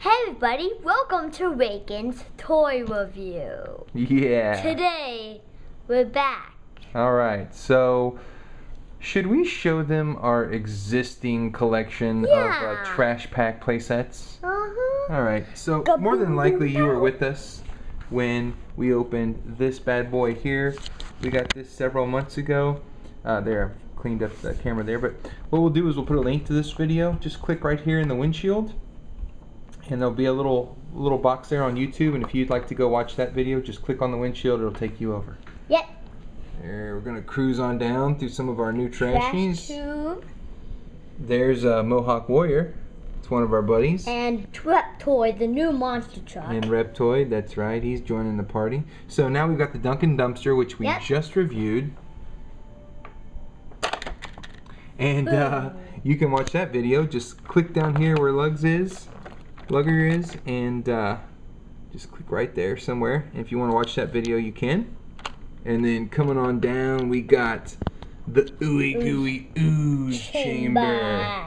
Hey everybody, welcome to Reagan's Toy Review. Yeah. Today, we're back. Alright, so should we show them our existing collection of Trash Pack playsets? Alright, so more than likely you were with us when we opened this bad boy here. We got this several months ago. There, I've cleaned up the camera there, but what we'll do is we'll put a link to this video. Just click right here in the windshield. And there'll be a little box there on YouTube, and if you'd like to go watch that video, just click on the windshield, it'll take you over. Yep. There, we're gonna cruise on down through some of our new trashies. Trash There's Mohawk Warrior. It's one of our buddies. And Reptoid, the new monster truck. And Reptoid, that's right, he's joining the party. So now we've got the Dunkin' Dumpster, which we just reviewed. And you can watch that video. Just click down here where Lugger is, and just click right there somewhere. And if you want to watch that video, you can. And then coming on down, we got the Ooey Gooey Ooze Chamber.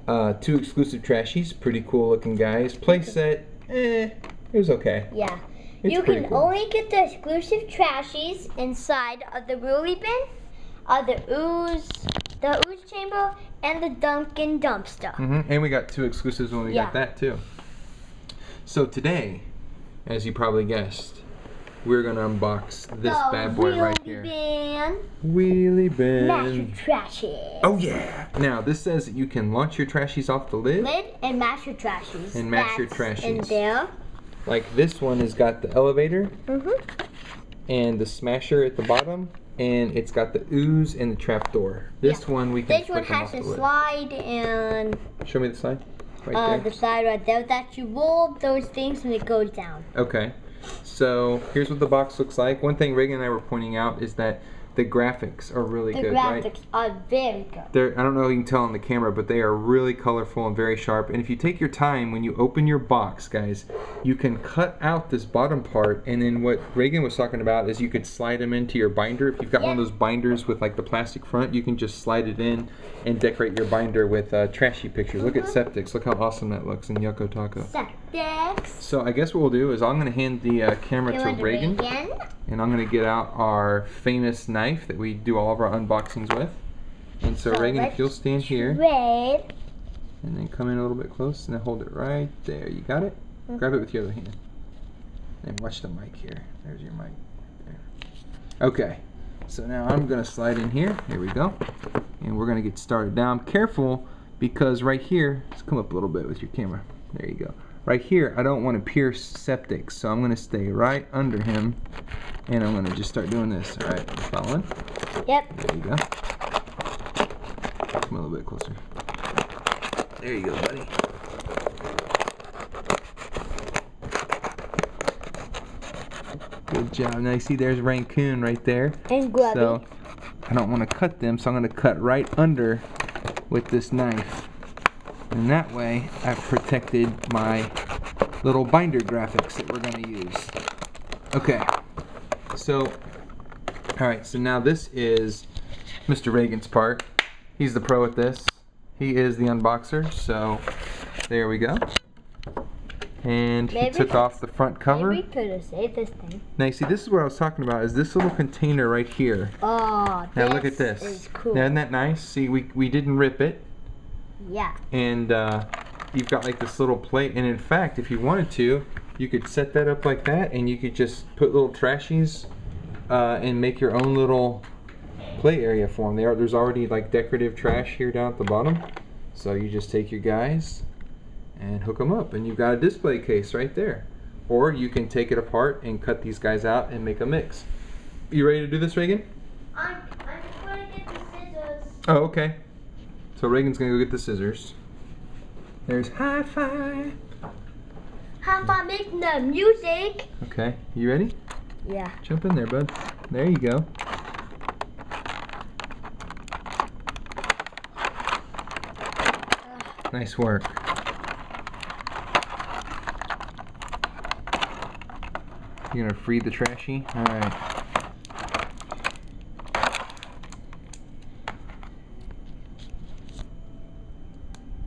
2 exclusive trashies, pretty cool looking guys. Playset, it was okay. Yeah. It's you can cool. only get the exclusive trashies inside of the Wheelie bin, the Ooze Chamber, and the Dunkin' Dumpster. And we got 2 exclusives when we got that too. So today, as you probably guessed, we're gonna unbox this bad boy right here. Wheelie bin. Master Trashies. Oh yeah! Now this says that you can launch your trashies off the lid. And master trashies. And master trashies. In there. Like this one has got the elevator. And the smasher at the bottom. And it's got the ooze and the trap door. This one we can. This one has a slide and. Show me the slide. Right there. The slide right there that you roll those things and it goes down. Okay. So here's what the box looks like. One thing Reagan and I were pointing out is that the graphics are really good, right? The graphics are very good. I don't know if you can tell on the camera, but they are really colorful and very sharp. And if you take your time when you open your box, guys, you can cut out this bottom part, and then what Reagan was talking about is you could slide them into your binder. If you've got one of those binders with like the plastic front, you can just slide it in and decorate your binder with trashy pictures. Look at Septics. Look how awesome that looks in Yoko Taco. Septics. So I guess what we'll do is I'm going to hand the camera to Reagan. And I'm going to get out our famous knife that we do all of our unboxings with. And so Reagan, if you'll stand here. And then come in a little bit close and then hold it right there. You got it? Grab it with your other hand. And watch the mic here. There's your mic. There. Okay. So now I'm going to slide in here. Here we go. And we're going to get started. Now I'm careful because right here, let's come up a little bit with your camera. There you go. Right here, I don't want to pierce Septic, so I'm going to stay right under him, and I'm going to just start doing this. All right, following? Yep. There you go. Come a little bit closer. There you go, buddy. Good job. Now you see there's Raccoon right there. And Grubby. So I don't want to cut them, so I'm going to cut right under with this knife. And that way, I've protected my little binder graphics that we're going to use. Okay, so, alright, so now this is Mr. Reagan's part. He's the pro at this. He is the unboxer, so there we go. And he took off the front cover. Maybe we could have saved this thing. Now you see, this is what I was talking about, is this little container right here. Oh, now look at this. Is cool. Now isn't that nice? See, we didn't rip it. Yeah. And you've got like this little plate, and in fact, if you wanted to, you could set that up like that, and you could just put little trashies and make your own little play area for them. There's already like decorative trash here down at the bottom, so you just take your guys and hook them up, and you've got a display case right there. Or you can take it apart and cut these guys out and make a mix. You ready to do this, Reagan? I'm just going to get the scissors. Oh, okay. So Reagan's gonna go get the scissors. There's hi-fi. Hi-fi making the music. Okay, you ready? Yeah. Jump in there, bud. There you go. Nice work. You're gonna free the trashy? Alright.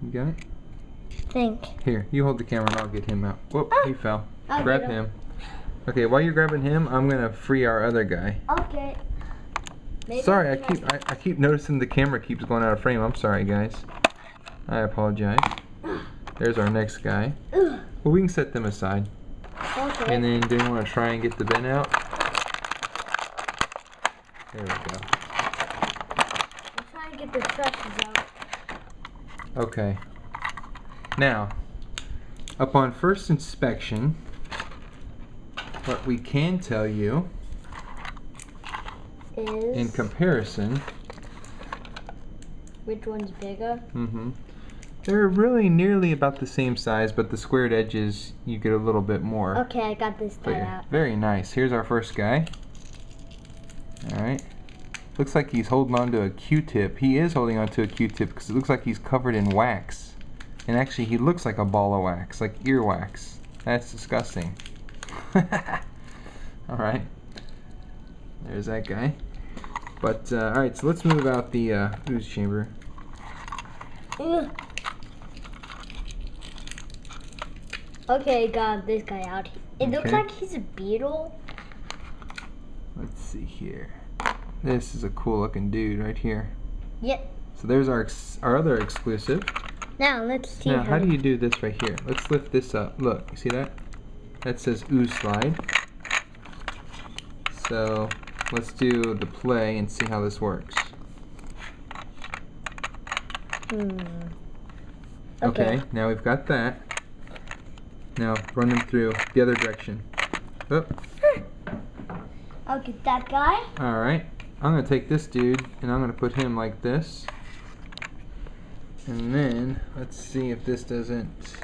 You got it? think. Here, you hold the camera and I'll get him out. Whoop, he fell. I'll Grab get him. Okay, while you're grabbing him, I'm gonna free our other guy. Okay. Sorry, I keep noticing the camera keeps going out of frame. I'm sorry, guys. I apologize. There's our next guy. Well, we can set them aside. Okay. And then do you want to try and get the bin out? There we go. I'm trying to get the trashies out. Okay. Now, upon first inspection, what we can tell you is in comparison, which one's bigger? They're really nearly about the same size, but the squared edges you get a little bit more. Okay, I got this guy out. Very nice. Here's our first guy. Alright. Looks like he's holding on to a Q-tip. He is holding on to a Q-tip because it looks like he's covered in wax. And actually he looks like a ball of wax, like ear wax. That's disgusting. Alright. There's that guy. But, alright, so let's move out the ooze chamber. Ugh. Okay, got this guy out. It looks like he's a beetle. Let's see here. This is a cool looking dude right here. Yep. So there's our other exclusive. Now let's see. Now how do you do this right here? Let's lift this up. Look, you see that? That says Ooze Slide. So let's do the play and see how this works. Okay, now we've got that. Now run them through the other direction. Oh. I'll get that guy. Alright, I'm going to take this dude and I'm going to put him like this. And then, let's see if this doesn't...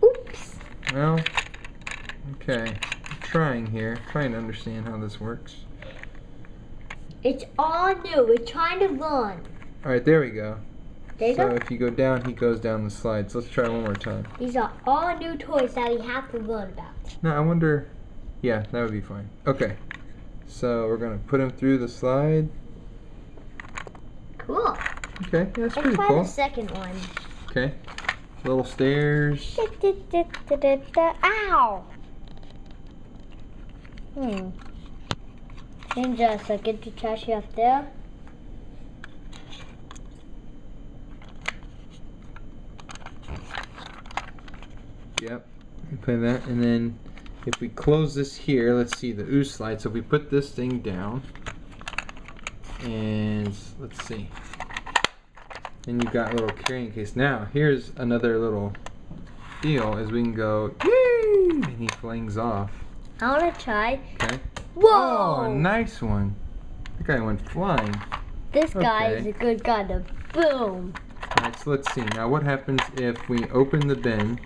Oops. Well, okay. I'm trying here, trying to understand how this works. It's all new. We're trying to learn. Alright, there we go. There you So go. if you go down, he goes down the slides. Let's try one more time. These are all new toys that we have to learn about. Now, I wonder... Yeah, that would be fine. Okay. So we're going to put him through the slide. Cool. Okay, that's pretty Let's try cool. the second one. Okay. Little stairs. Ow! And just get the trashy up there. Yep. Play that, and then if we close this here, let's see the ooze slide. So if we put this thing down, and let's see. Then you've got a little carrying case. Now, here's another little deal, is we can go, yay! And he flings off. I want to try. Okay. Whoa! Oh, nice one. That guy went flying. This guy is a good guy to boom. Alright, so let's see. Now, what happens if we open the bin?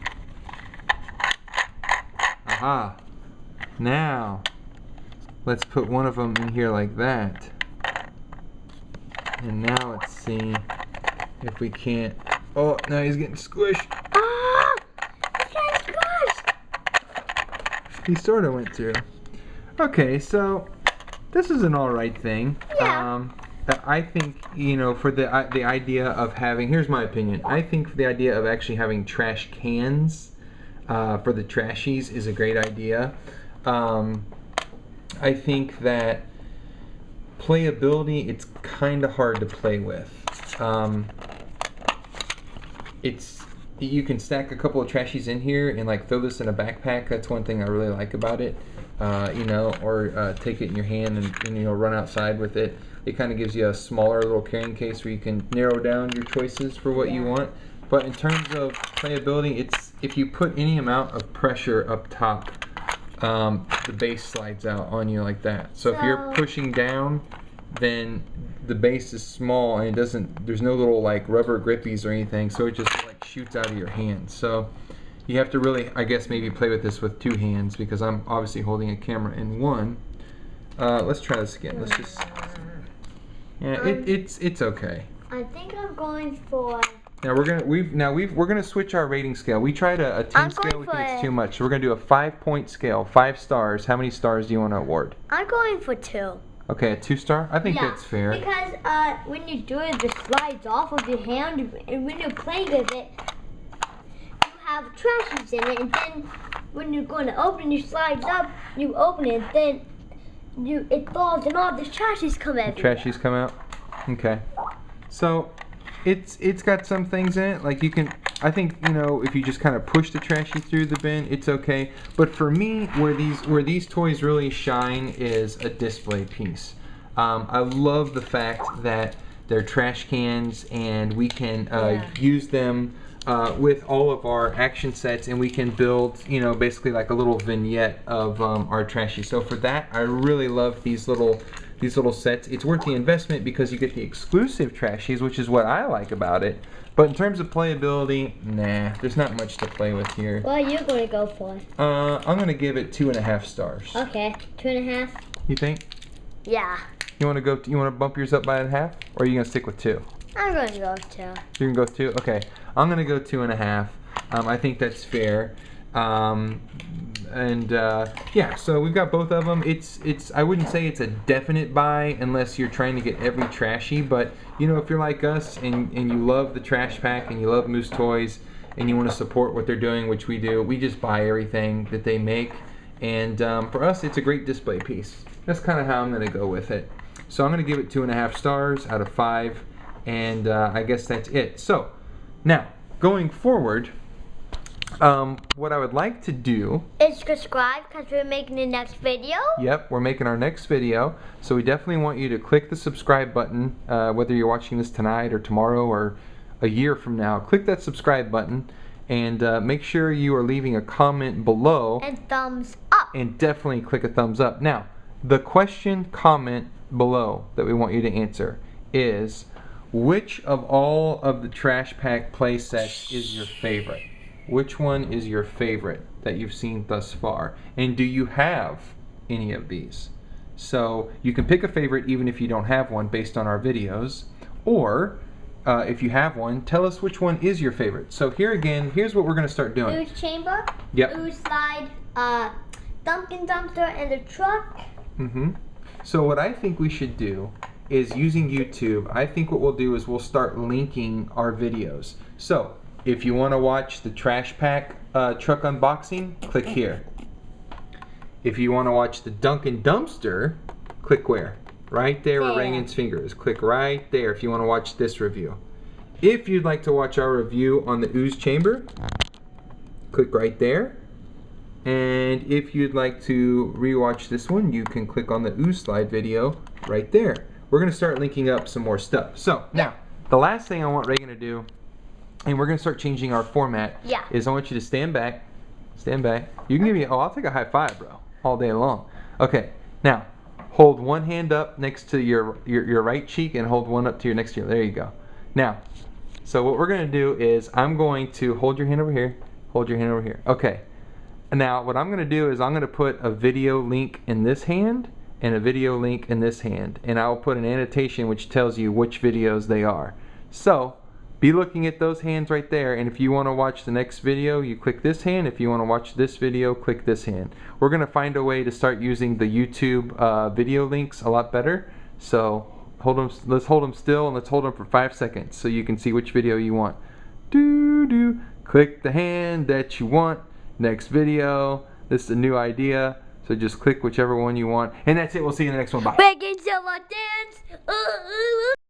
Aha. Now, let's put one of them in here like that. And now let's see if we can't. Oh, now he's getting squished. Ah! He's getting squished! He sort of went through. Okay, so this is an alright thing. Yeah. I think, you know, for the idea of having, here's my opinion. I think for the idea of actually having trash cans for the trashies is a great idea. I think that playability, it's kind of hard to play with. You can stack a couple of trashies in here and like throw this in a backpack. That's one thing I really like about it. You know, or take it in your hand and you know, run outside with it. It kind of gives you a smaller little carrying case where you can narrow down your choices for what you want. But in terms of playability, it's if you put any amount of pressure up top, the base slides out on you like that. So if you're pushing down, then the base is small and it doesn't. There's no little like rubber grippies or anything, so it just like shoots out of your hand. So you have to really, I guess, maybe play with this with two hands because I'm obviously holding a camera in one. Let's try this again. Let's just. Yeah, it's okay. I think I'm going for. Now we're gonna switch our rating scale. We tried a 10 scale. We think it's too much. So we're gonna do a 5-point scale, 5 stars. How many stars do you want to award? I'm going for 2. Okay, a 2-star? I think that's fair. Because when you do it, it slides off of your hand, and when you're playing with it, you have trashies in it, and then when you're going to open, it slides up, you open it, then it falls, and all the trashies come out. Trashies come out? Okay. So, it's got some things in it, like you can, I think, you know, if you just kind of push the trashie through the bin, it's okay. But for me, where these toys really shine is a display piece. I love the fact that they're trash cans, and we can use them with all of our action sets, and we can build, you know, basically like a little vignette of our trashie. So for that, I really love these little sets. It's worth the investment because you get the exclusive trashies, which is what I like about it. But in terms of playability, nah, there's not much to play with here. What are you going to go for? I'm going to give it 2.5 stars. Okay, 2.5. You think? Yeah. You want to bump yours up by a half, or are you going to stick with 2? I'm going to go with 2. You're going to go 2? Okay. I'm going to go 2.5. I think that's fair. Yeah, so we've got both of them. It's I wouldn't say it's a definite buy unless you're trying to get every trashie, but you know, if you're like us and you love the Trash Pack and you love Moose Toys and you want to support what they're doing, which we do, we just buy everything that they make, and for us it's a great display piece. That's kind of how I'm going to go with it. So I'm going to give it 2.5 stars out of 5, and I guess that's it. So now going forward, what I would like to do is subscribe, because we're making the next video. Yep, we're making our next video. So we definitely want you to click the subscribe button, whether you're watching this tonight or tomorrow or a year from now. Click that subscribe button, and make sure you are leaving a comment below. And thumbs up. And definitely click a thumbs up. Now, the comment below that we want you to answer is, which of all of the Trash Pack play sets is your favorite? Which one is your favorite that you've seen thus far? And do you have any of these? So you can pick a favorite even if you don't have one based on our videos. Or if you have one, tell us which one is your favorite. So here again, here's what we're going to start doing. Ooze chamber, yep. Ooze slide, Dunkin' dumpster, and the truck. So what I think we should do is, using YouTube, I think what we'll do is we'll start linking our videos. So if you want to watch the Trash Pack truck unboxing, click here. If you want to watch the Dunkin' dumpster, click where? Right there where Reagan's finger is. Click right there if you want to watch this review. If you'd like to watch our review on the Ooze chamber, click right there. And if you'd like to rewatch this one, you can click on the Ooze slide video right there. We're going to start linking up some more stuff. So now, the last thing I want Reagan to do, and we're going to start changing our format, is I want you to stand back. Stand back. You can give me, I'll take a high five, bro, all day long. Okay, now, hold one hand up next to your right cheek and hold one up to your next to your, there you go. Now, so what we're going to do is, I'm going to hold your hand over here, hold your hand over here. Okay, now what I'm going to do is I'm going to put a video link in this hand and a video link in this hand, and I'll put an annotation which tells you which videos they are. So, be looking at those hands right there, and if you want to watch the next video, you click this hand. If you want to watch this video, click this hand. We're going to find a way to start using the YouTube video links a lot better. So let's hold them still, and let's hold them for 5 seconds so you can see which video you want. Click the hand that you want. Next video. This is a new idea, so just click whichever one you want. And that's it. We'll see you in the next one. Bye. Reagan, dance.